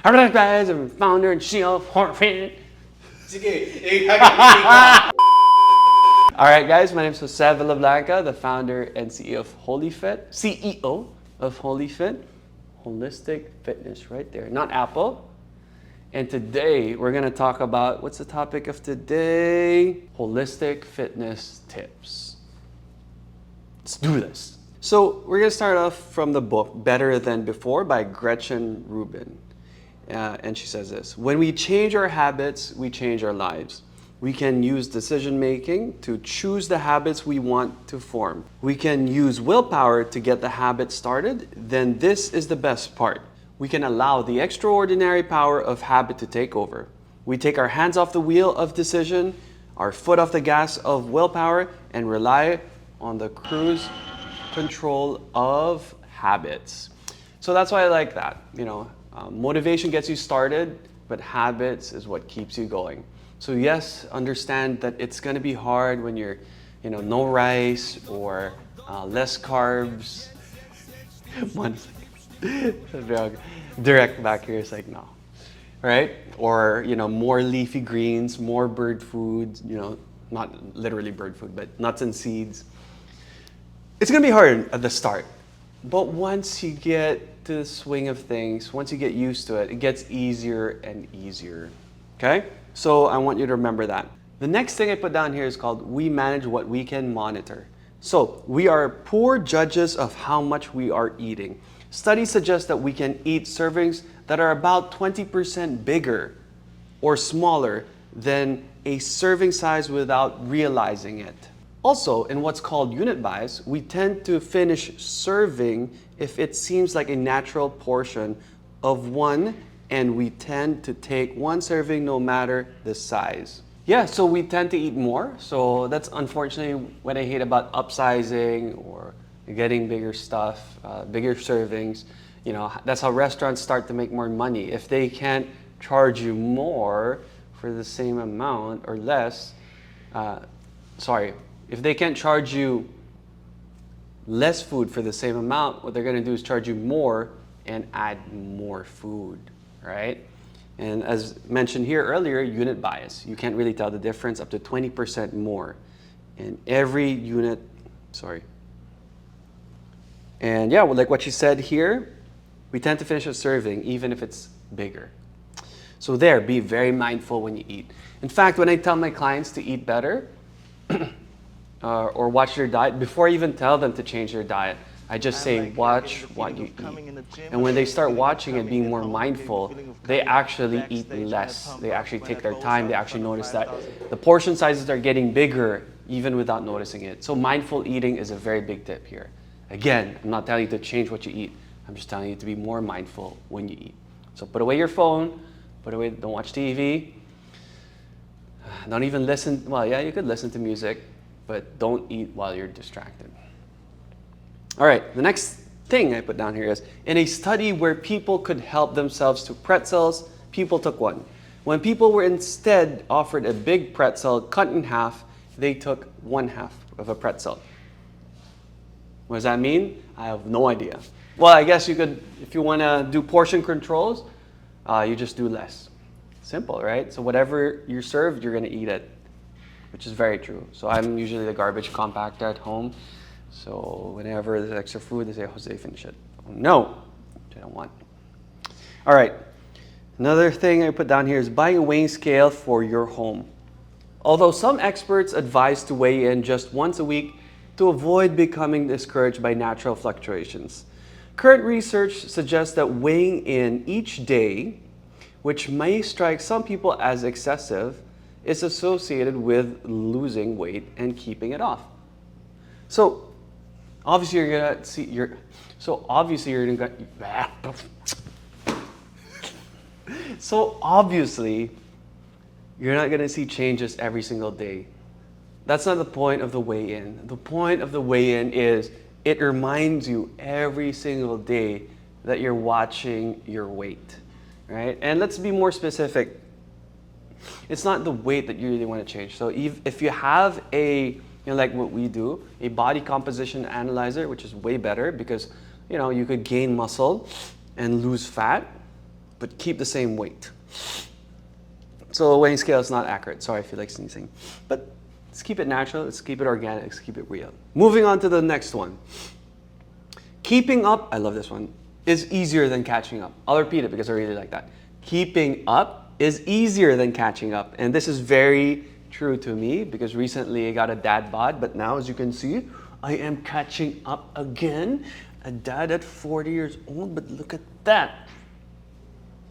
Hello guys, I'm founder and CEO of holifit. Sige, Alright guys, my name is Jose Villablanca, the founder and CEO of holifit. CEO of holifit. Holistic fitness right there, not Apple. And today we're going to talk about, what's the topic of today? Holistic fitness tips. Let's do this. So we're going to start off from the book Better Than Before by Gretchen Rubin. And she says this: when we change our habits, we change our lives. We can use decision making to choose the habits we want to form. We can use willpower to get the habit started. Then this is the best part. We can allow the extraordinary power of habit to take over. We take our hands off the wheel of decision, our foot off the gas of willpower, and rely on the cruise control of habits. So that's why I like that. Motivation gets you started, but habits is what keeps you going. So yes, understand that it's going to be hard when you're, no rice or less carbs. One second. Direct back here is like, no. Right? Or, more leafy greens, more bird food, not literally bird food, but nuts and seeds. It's going to be hard at the start. But once you get to the swing of things, once you get used to it, it gets easier and easier. Okay? So I want you to remember that. The next thing I put down here is called we manage what we can monitor. So we are poor judges of how much we are eating. Studies suggest that we can eat servings that are about 20% bigger or smaller than a serving size without realizing it. Also, in what's called unit bias, we tend to finish serving if it seems like a natural portion of one, and we tend to take one serving no matter the size. Yeah, so we tend to eat more. So that's unfortunately what I hate about upsizing or getting bigger stuff, bigger servings. That's how restaurants start to make more money. If they can't charge you more for the same amount or less, if they can't charge you less food for the same amount, what they're going to do is charge you more and add more food, right? And as mentioned here earlier, unit bias. You can't really tell the difference up to 20% more in every unit. And yeah, like what she said here, we tend to finish a serving even if it's bigger. So be very mindful when you eat. In fact, when I tell my clients to eat better, or watch their diet, before I even tell them to change their diet, I just say, watch what you eat. And when they start watching it, being more mindful, they actually eat less. They actually take their time. They actually notice that the portion sizes are getting bigger even without noticing it. So mindful eating is a very big tip here. Again, I'm not telling you to change what you eat. I'm just telling you to be more mindful when you eat. So put away your phone, don't watch TV. Don't even listen. Well, yeah, you could listen to music, but don't eat while you're distracted. All right, the next thing I put down here is, in a study where people could help themselves to pretzels, people took one. When people were instead offered a big pretzel cut in half, they took 1/2 of a pretzel. What does that mean? I have no idea. Well, I guess you could, if you want to do portion controls, you just do less. Simple, right? So whatever you're served, you're going to eat it, which is very true. So I'm usually the garbage compactor at home. So whenever there's extra food, they say, Jose, finish it. No, I don't want. All right. Another thing I put down here is buy a weighing scale for your home. Although some experts advise to weigh in just once a week to avoid becoming discouraged by natural fluctuations, current research suggests that weighing in each day, which may strike some people as excessive, is associated with losing weight and keeping it off. So obviously you're gonna see so obviously you're not gonna see changes every single day. That's not the point of the weigh-in. The point of the weigh-in is it reminds you every single day that you're watching your weight, right? And let's be more specific. It's not the weight that you really want to change. So if you have like what we do, a body composition analyzer, which is way better because, you could gain muscle and lose fat, but keep the same weight. So the weighing scale is not accurate. Sorry, I feel like sneezing. But let's keep it natural, let's keep it organic, let's keep it real. Moving on to the next one. Keeping up, I love this one, is easier than catching up. I'll repeat it because I really like that. Keeping up is easier than catching up. And this is very true to me because recently I got a dad bod, but now as you can see, I am catching up again. A dad at 40 years old, but look at that.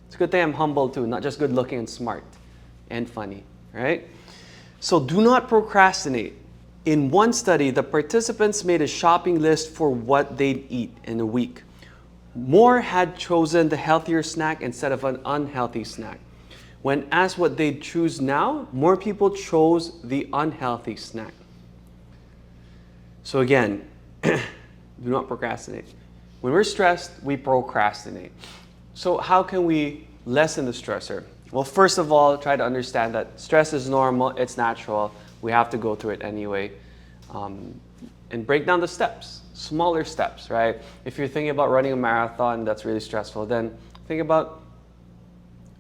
It's a good thing I'm humble too, not just good looking and smart and funny, right? So do not procrastinate. In one study, the participants made a shopping list for what they'd eat in a week. More had chosen the healthier snack instead of an unhealthy snack. When asked what they'd choose now, more people chose the unhealthy snack. So again, do not procrastinate. When we're stressed, we procrastinate. So how can we lessen the stressor? Well, first of all, try to understand that stress is normal, it's natural. We have to go through it anyway. And break down the steps, smaller steps, right? If you're thinking about running a marathon that's really stressful, then think about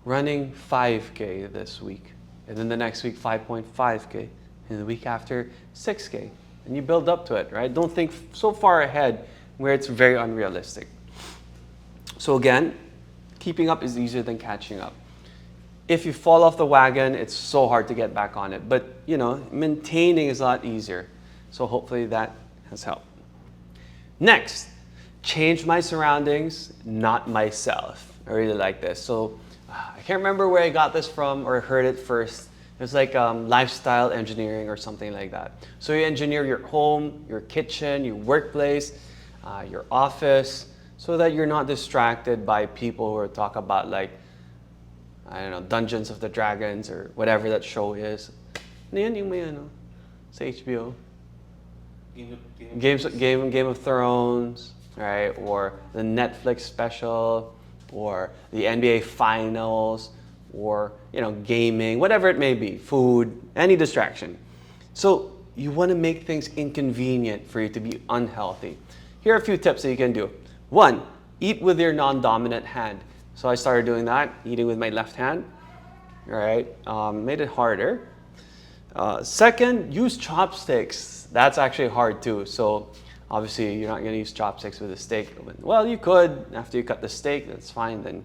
running 5K this week. And then the next week, 5.5K. And the week after, 6K. And you build up to it, right? Don't think so far ahead where it's very unrealistic. So again, keeping up is easier than catching up. If you fall off the wagon, it's so hard to get back on it. But, you know, maintaining is a lot easier. So hopefully that has helped. Next, change my surroundings, not myself. I really like this. So I can't remember where I got this from or heard it first. It was like lifestyle engineering or something like that. So you engineer your home, your kitchen, your workplace, your office, so that you're not distracted by people who talk about like, I don't know, Dungeons of the Dragons or whatever that show is. Ano yan yung may ano, sa HBO? Game of Thrones, right? Or the Netflix special, or the NBA Finals, or you know, gaming, whatever it may be, food, any distraction. So you want to make things inconvenient for you to be unhealthy. Here are a few tips that you can do. One, eat with your non-dominant hand. So I started doing that, eating with my left hand, right? Made it harder. Second, use chopsticks. That's actually hard too. So obviously you're not going to use chopsticks with a steak. Well, you could after you cut the steak, that's fine. Then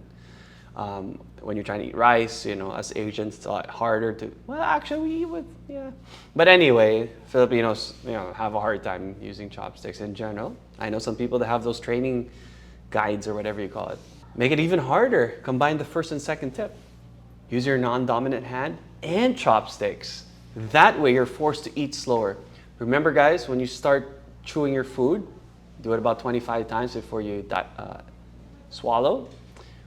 when you're trying to eat rice, you know, as Asians, it's a lot harder to, well, actually we eat with, yeah. But anyway, Filipinos, you know, have a hard time using chopsticks in general. I know some people that have those training guides or whatever you call it. Make it even harder. Combine the first and second tip. Use your non-dominant hand and chopsticks. That way you're forced to eat slower. Remember guys, when you start chewing your food, do it about 25 times before you swallow.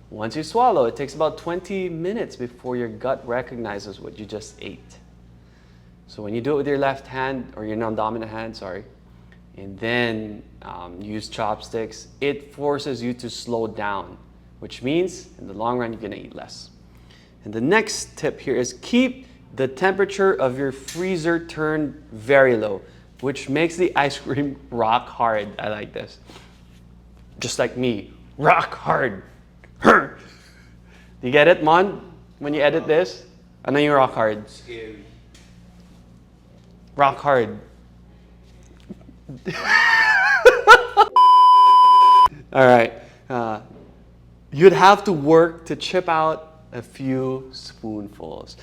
Once you swallow, it takes about 20 minutes before your gut recognizes what you just ate. So when you do it with your left hand, or your non-dominant hand, sorry, and then use chopsticks, it forces you to slow down, which means in the long run, you're gonna eat less. And the next tip here is keep the temperature of your freezer turned very low, which makes the ice cream rock hard. I like this. Just like me, rock hard. Do you get it, Mon? When you edit this? Ano yung rock hard? Scary. Rock hard. All right. You'd have to work to chip out a few spoonfuls.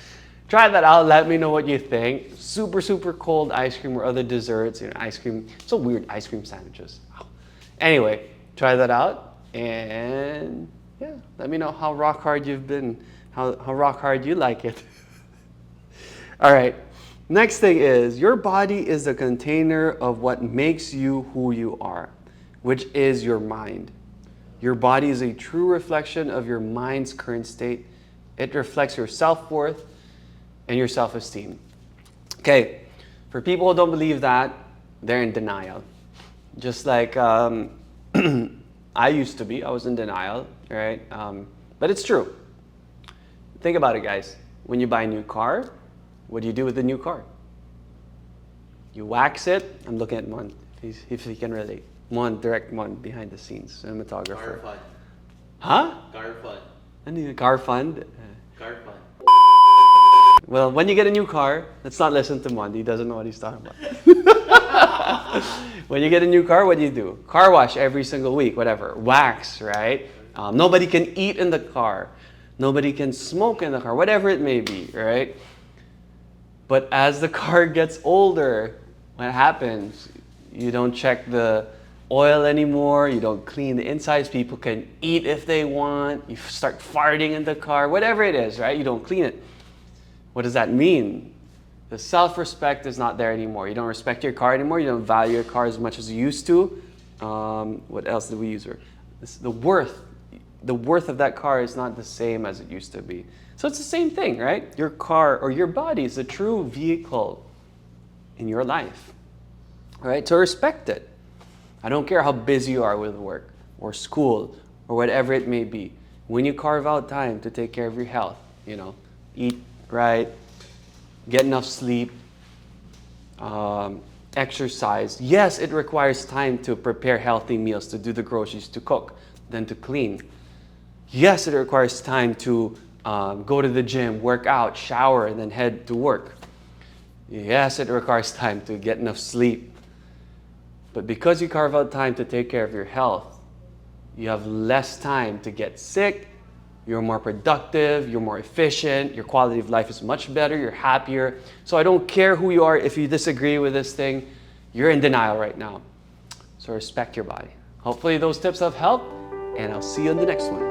Try that out. Let me know what you think. Super, super cold ice cream or other desserts. You know, ice cream. So weird, ice cream sandwiches. Anyway, try that out. And yeah, let me know how rock hard you've been. How rock hard you like it. All right. Next thing is, your body is the container of what makes you who you are, which is your mind. Your body is a true reflection of your mind's current state. It reflects your self-worth and your self-esteem. Okay, for people who don't believe that, they're in denial. Just like I used to be, I was in denial, right? But it's true. Think about it, guys. When you buy a new car, what do you do with the new car? You wax it. I'm looking at Mon, if he can relate. Mon, direct Mon, behind the scenes, cinematographer. Garfun. Huh? Garfun. Ano yun? Car fund? Car fund. Well, when you get a new car, let's not listen to Mondi. He doesn't know what he's talking about. When you get a new car, what do you do? Car wash every single week, whatever. Wax, right? Nobody can eat in the car. Nobody can smoke in the car, whatever it may be, right? But as the car gets older, what happens? You don't check the oil anymore. You don't clean the insides. People can eat if they want. You start farting in the car, whatever it is, right? You don't clean it. What does that mean? The self-respect is not there anymore. You don't respect your car anymore. You don't value your car as much as you used to. What else did we use? The worth of that car is not the same as it used to be. So it's the same thing, right? Your car or your body is a true vehicle in your life, right? So respect it. I don't care how busy you are with work or school or whatever it may be. When you carve out time to take care of your health, eat right, get enough sleep, exercise. Yes, it requires time to prepare healthy meals, to do the groceries, to cook, then to clean. Yes, it requires time to go to the gym, work out, shower, and then head to work. Yes, it requires time to get enough sleep. But because you carve out time to take care of your health, you have less time to get sick. You're more productive, you're more efficient, your quality of life is much better, you're happier. So I don't care who you are, if you disagree with this thing, you're in denial right now. So respect your body. Hopefully those tips have helped, and I'll see you on the next one.